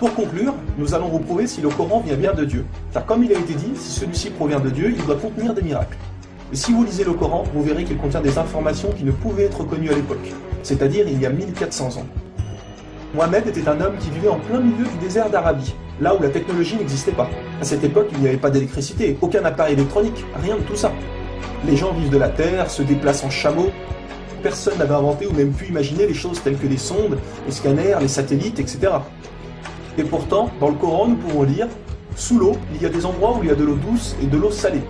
Pour conclure, nous allons vous prouver si le Coran vient bien de Dieu. Car comme il a été dit, si celui-ci provient de Dieu, il doit contenir des miracles. Et si vous lisez le Coran, vous verrez qu'il contient des informations qui ne pouvaient être connues à l'époque, c'est-à-dire il y a 1400 ans. Mohammed était un homme qui vivait en plein milieu du désert d'Arabie, là où la technologie n'existait pas. À cette époque, il n'y avait pas d'électricité, aucun appareil électronique, rien de tout ça. Les gens vivent de la terre, se déplacent en chameau. Personne n'avait inventé ou même pu imaginer les choses telles que les sondes, les scanners, les satellites, etc. Et pourtant, dans le Coran, nous pouvons lire « Sous l'eau, il y a des endroits où il y a de l'eau douce et de l'eau salée.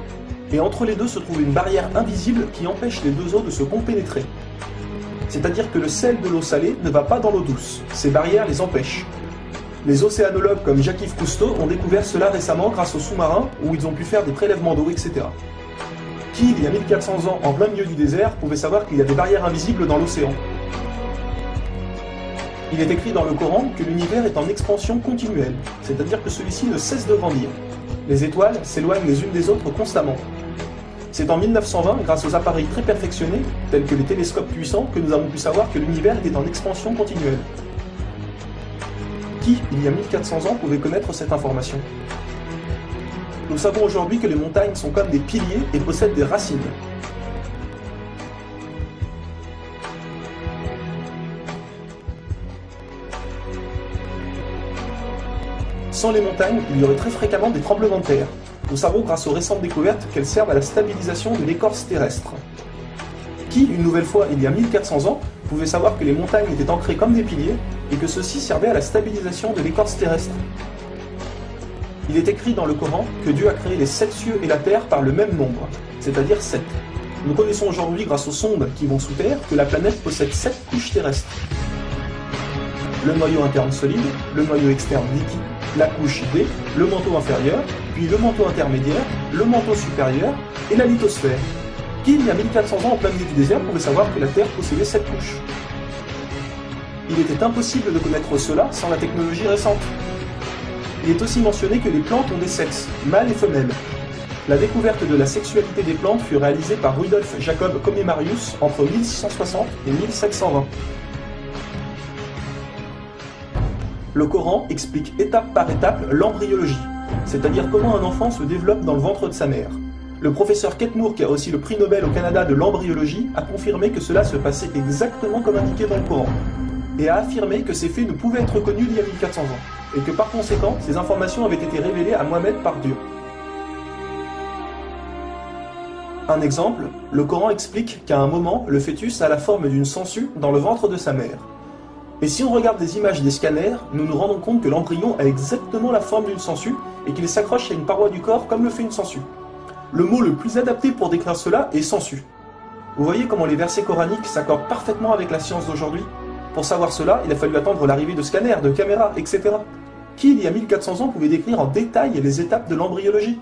Et entre les deux se trouve une barrière invisible qui empêche les deux eaux de se compénétrer. » C'est-à-dire que le sel de l'eau salée ne va pas dans l'eau douce. Ces barrières les empêchent. Les océanologues comme Jacques-Yves Cousteau ont découvert cela récemment grâce aux sous-marins où ils ont pu faire des prélèvements d'eau, etc. Qui, il y a 1400 ans, en plein milieu du désert, pouvait savoir qu'il y a des barrières invisibles dans l'océan? Il est écrit dans le Coran que l'univers est en expansion continuelle, c'est-à-dire que celui-ci ne cesse de grandir. Les étoiles s'éloignent les unes des autres constamment. C'est en 1920, grâce aux appareils très perfectionnés, tels que les télescopes puissants, que nous avons pu savoir que l'univers était en expansion continuelle. Qui, il y a 1400 ans, pouvait connaître cette information? Nous savons aujourd'hui que les montagnes sont comme des piliers et possèdent des racines. Sans les montagnes, il y aurait très fréquemment des tremblements de terre. Nous savons grâce aux récentes découvertes qu'elles servent à la stabilisation de l'écorce terrestre. Qui, une nouvelle fois, il y a 1400 ans, pouvait savoir que les montagnes étaient ancrées comme des piliers et que ceux-ci servaient à la stabilisation de l'écorce terrestre? Il est écrit dans le Coran que Dieu a créé les 7 cieux et la terre par le même nombre, c'est-à-dire 7. Nous connaissons aujourd'hui, grâce aux sondes qui vont sous terre, que la planète possède 7 couches terrestres. Le noyau interne solide, le noyau externe liquide, la couche D, le manteau inférieur, puis le manteau intermédiaire, le manteau supérieur et la lithosphère. Qui, il y a 1400 ans en plein milieu du désert, pouvait savoir que la Terre possédait 7 couches? Il était impossible de connaître cela sans la technologie récente. Il est aussi mentionné que les plantes ont des sexes, mâles et femelles. La découverte de la sexualité des plantes fut réalisée par Rudolf Jacob Comnenarius entre 1660 et 1720. Le Coran explique étape par étape l'embryologie, c'est-à-dire comment un enfant se développe dans le ventre de sa mère. Le professeur Ketmour, qui a aussi le prix Nobel au Canada de l'embryologie, a confirmé que cela se passait exactement comme indiqué dans le Coran, et a affirmé que ces faits ne pouvaient être connus d'il y a 1400 ans, et que par conséquent, ces informations avaient été révélées à Mohammed par Dieu. Un exemple, le Coran explique qu'à un moment, le fœtus a la forme d'une sangsue dans le ventre de sa mère. Et si on regarde des images des scanners, nous nous rendons compte que l'embryon a exactement la forme d'une sangsue et qu'il s'accroche à une paroi du corps comme le fait une sangsue. Le mot le plus adapté pour décrire cela est sangsue. Vous voyez comment les versets coraniques s'accordent parfaitement avec la science d'aujourd'hui? Pour savoir cela, il a fallu attendre l'arrivée de scanners, de caméras, etc. Qui, il y a 1400 ans, pouvait décrire en détail les étapes de l'embryologie?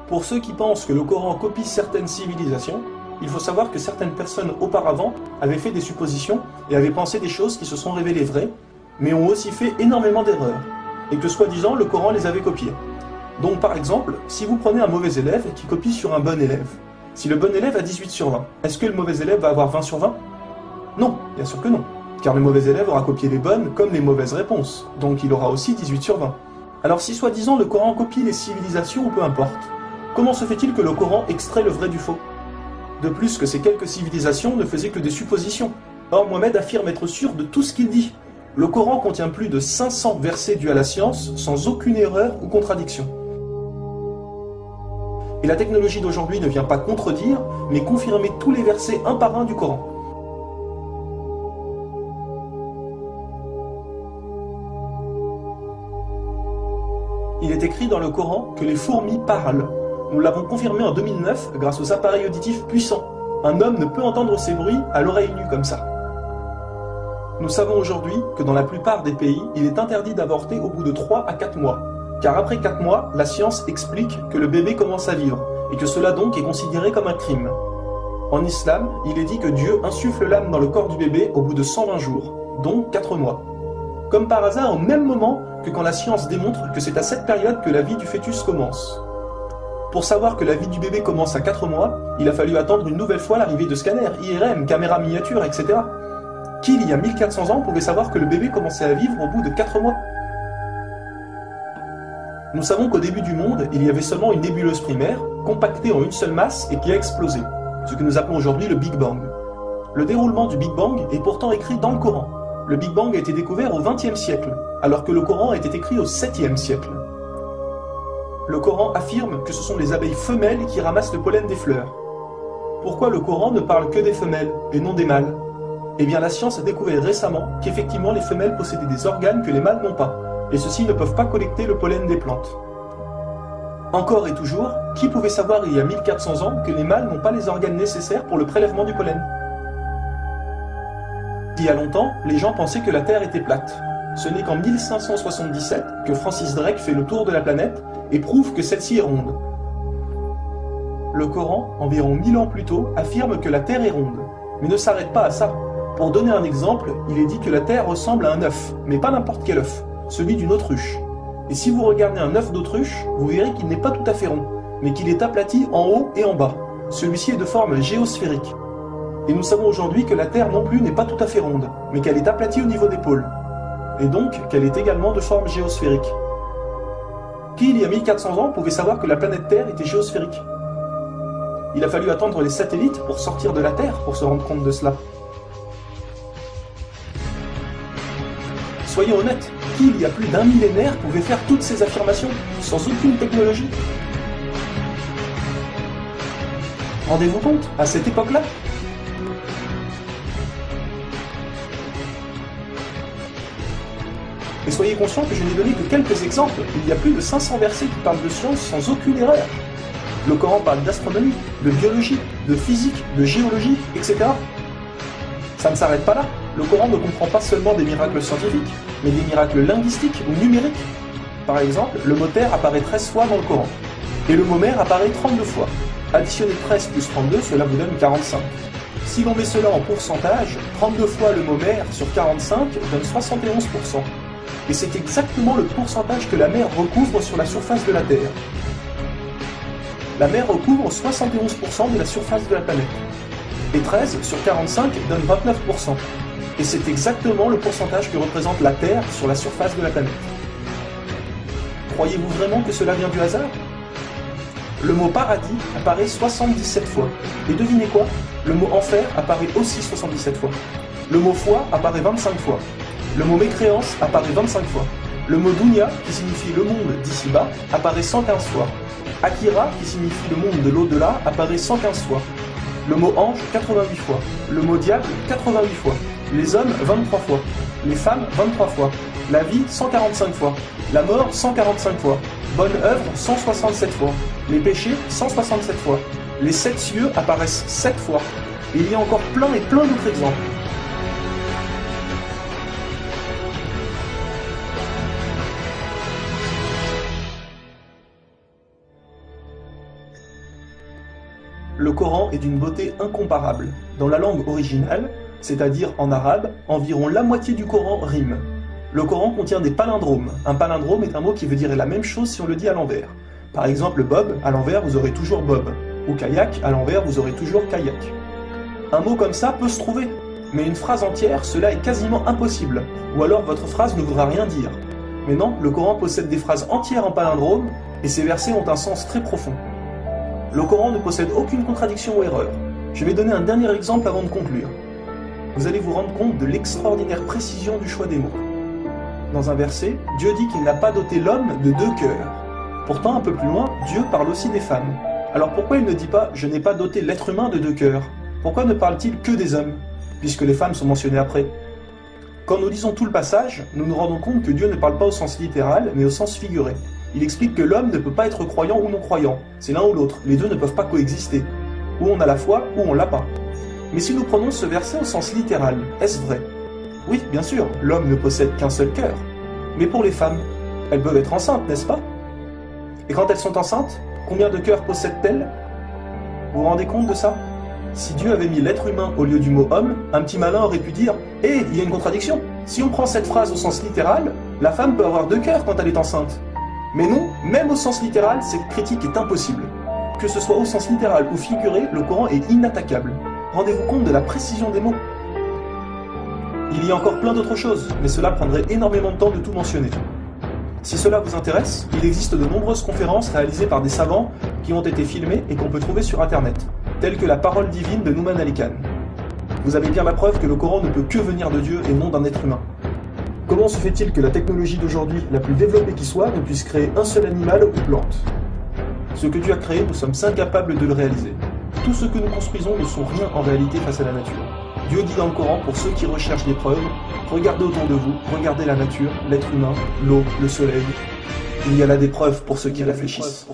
Pour ceux qui pensent que le Coran copie certaines civilisations, il faut savoir que certaines personnes auparavant avaient fait des suppositions et avaient pensé des choses qui se sont révélées vraies, mais ont aussi fait énormément d'erreurs, et que soi-disant le Coran les avait copiées. Donc par exemple, si vous prenez un mauvais élève qui copie sur un bon élève, si le bon élève a 18 sur 20, est-ce que le mauvais élève va avoir 20 sur 20? Non, bien sûr que non, car le mauvais élève aura copié les bonnes comme les mauvaises réponses, donc il aura aussi 18 sur 20. Alors si soi-disant le Coran copie les civilisations ou peu importe, comment se fait-il que le Coran extrait le vrai du faux? De plus que ces quelques civilisations ne faisaient que des suppositions. Or Mohammed affirme être sûr de tout ce qu'il dit. Le Coran contient plus de 500 versets dus à la science, sans aucune erreur ou contradiction. Et la technologie d'aujourd'hui ne vient pas contredire, mais confirmer tous les versets un par un du Coran. Il est écrit dans le Coran que les fourmis parlent. Nous l'avons confirmé en 2009 grâce aux appareils auditifs puissants. Un homme ne peut entendre ces bruits à l'oreille nue comme ça. Nous savons aujourd'hui que dans la plupart des pays, il est interdit d'avorter au bout de 3 à 4 mois. Car après 4 mois, la science explique que le bébé commence à vivre, et que cela donc est considéré comme un crime. En islam, il est dit que Dieu insuffle l'âme dans le corps du bébé au bout de 120 jours, donc 4 mois. Comme par hasard au même moment que quand la science démontre que c'est à cette période que la vie du fœtus commence. Pour savoir que la vie du bébé commence à 4 mois, il a fallu attendre une nouvelle fois l'arrivée de scanners, IRM, caméras miniatures, etc. Qui, il y a 1400 ans, pouvait savoir que le bébé commençait à vivre au bout de 4 mois? Nous savons qu'au début du monde, il y avait seulement une nébuleuse primaire, compactée en une seule masse et qui a explosé, ce que nous appelons aujourd'hui le Big Bang. Le déroulement du Big Bang est pourtant écrit dans le Coran. Le Big Bang a été découvert au XXe siècle, alors que le Coran a été écrit au 7e siècle. Le Coran affirme que ce sont les abeilles femelles qui ramassent le pollen des fleurs. Pourquoi le Coran ne parle que des femelles et non des mâles? Eh bien, la science a découvert récemment qu'effectivement les femelles possédaient des organes que les mâles n'ont pas, et ceux-ci ne peuvent pas collecter le pollen des plantes. Encore et toujours, qui pouvait savoir il y a 1400 ans que les mâles n'ont pas les organes nécessaires pour le prélèvement du pollen? Il y a longtemps, les gens pensaient que la Terre était plate. Ce n'est qu'en 1577 que Francis Drake fait le tour de la planète et prouve que celle-ci est ronde. Le Coran, environ 1000 ans plus tôt, affirme que la Terre est ronde, mais ne s'arrête pas à ça. Pour donner un exemple, il est dit que la Terre ressemble à un œuf, mais pas n'importe quel œuf, celui d'une autruche. Et si vous regardez un œuf d'autruche, vous verrez qu'il n'est pas tout à fait rond, mais qu'il est aplati en haut et en bas. Celui-ci est de forme géosphérique. Et nous savons aujourd'hui que la Terre non plus n'est pas tout à fait ronde, mais qu'elle est aplatie au niveau des pôles. Et donc qu'elle est également de forme géosphérique. Qui, il y a 1400 ans, pouvait savoir que la planète Terre était géosphérique? Il a fallu attendre les satellites pour sortir de la Terre pour se rendre compte de cela. Soyons honnêtes, qui, il y a plus d'un millénaire, pouvait faire toutes ces affirmations, sans aucune technologie? Rendez-vous compte, à cette époque-là? Et soyez conscients que je n'ai donné que quelques exemples. Il y a plus de 500 versets qui parlent de science sans aucune erreur. Le Coran parle d'astronomie, de biologie, de physique, de géologie, etc. Ça ne s'arrête pas là. Le Coran ne comprend pas seulement des miracles scientifiques, mais des miracles linguistiques ou numériques. Par exemple, le mot terre apparaît 13 fois dans le Coran, et le mot mer apparaît 32 fois. Additionnez 13 plus 32, cela vous donne 45. Si l'on met cela en pourcentage, 32 fois le mot mer sur 45 donne 71%. Et c'est exactement le pourcentage que la mer recouvre sur la surface de la Terre. La mer recouvre 71% de la surface de la planète. Et 13 sur 45 donne 29%. Et c'est exactement le pourcentage que représente la Terre sur la surface de la planète. Croyez-vous vraiment que cela vient du hasard? Le mot paradis apparaît 77 fois. Et devinez quoi? Le mot enfer apparaît aussi 77 fois. Le mot foi apparaît 25 fois. Le mot mécréance apparaît 25 fois. Le mot dunya, qui signifie le monde d'ici-bas, apparaît 115 fois. Akira, qui signifie le monde de l'au-delà, apparaît 115 fois. Le mot ange, 88 fois. Le mot diable, 88 fois. Les hommes, 23 fois. Les femmes, 23 fois. La vie, 145 fois. La mort, 145 fois. Bonne œuvre, 167 fois. Les péchés, 167 fois. Les 7 cieux apparaissent 7 fois. Et il y a encore plein et plein d'autres exemples. Le Coran est d'une beauté incomparable. Dans la langue originale, c'est-à-dire en arabe, environ la moitié du Coran rime. Le Coran contient des palindromes. Un palindrome est un mot qui veut dire la même chose si on le dit à l'envers. Par exemple, Bob, à l'envers, vous aurez toujours Bob. Ou kayak, à l'envers, vous aurez toujours kayak. Un mot comme ça peut se trouver, mais une phrase entière, cela est quasiment impossible. Ou alors votre phrase ne voudra rien dire. Mais non, le Coran possède des phrases entières en palindrome, et ces versets ont un sens très profond. Le Coran ne possède aucune contradiction ou erreur. Je vais donner un dernier exemple avant de conclure. Vous allez vous rendre compte de l'extraordinaire précision du choix des mots. Dans un verset, Dieu dit qu'il n'a pas doté l'homme de 2 cœurs. Pourtant, un peu plus loin, Dieu parle aussi des femmes. Alors pourquoi il ne dit pas « je n'ai pas doté l'être humain de 2 cœurs » ? Pourquoi ne parle-t-il que des hommes, puisque les femmes sont mentionnées après ? Quand nous lisons tout le passage, nous nous rendons compte que Dieu ne parle pas au sens littéral, mais au sens figuré. Il explique que l'homme ne peut pas être croyant ou non-croyant, c'est l'un ou l'autre, les deux ne peuvent pas coexister. Ou on a la foi, ou on l'a pas. Mais si nous prenons ce verset au sens littéral, est-ce vrai? Oui, bien sûr, l'homme ne possède qu'un seul cœur. Mais pour les femmes, elles peuvent être enceintes, n'est-ce pas? Et quand elles sont enceintes, combien de cœurs possèdent-elles? Vous vous rendez compte de ça? Si Dieu avait mis l'être humain au lieu du mot homme, un petit malin aurait pu dire « Hé, il y a une contradiction. Si on prend cette phrase au sens littéral, la femme peut avoir 2 cœurs quand elle est enceinte. » Mais non, même au sens littéral, cette critique est impossible. Que ce soit au sens littéral ou figuré, le Coran est inattaquable. Rendez-vous compte de la précision des mots. Il y a encore plein d'autres choses, mais cela prendrait énormément de temps de tout mentionner. Si cela vous intéresse, il existe de nombreuses conférences réalisées par des savants qui ont été filmées et qu'on peut trouver sur internet, telles que la parole divine de Nouman Ali Khan. Vous avez bien la preuve que le Coran ne peut que venir de Dieu et non d'un être humain. Comment se fait-il que la technologie d'aujourd'hui, la plus développée qui soit, ne puisse créer un seul animal ou plante? Ce que Dieu a créé, nous sommes incapables de le réaliser. Tout ce que nous construisons ne sont rien en réalité face à la nature. Dieu dit dans le Coran, pour ceux qui recherchent des preuves, regardez autour de vous, regardez la nature, l'être humain, l'eau, le soleil. Il y a là des preuves pour ceux qui réfléchissent.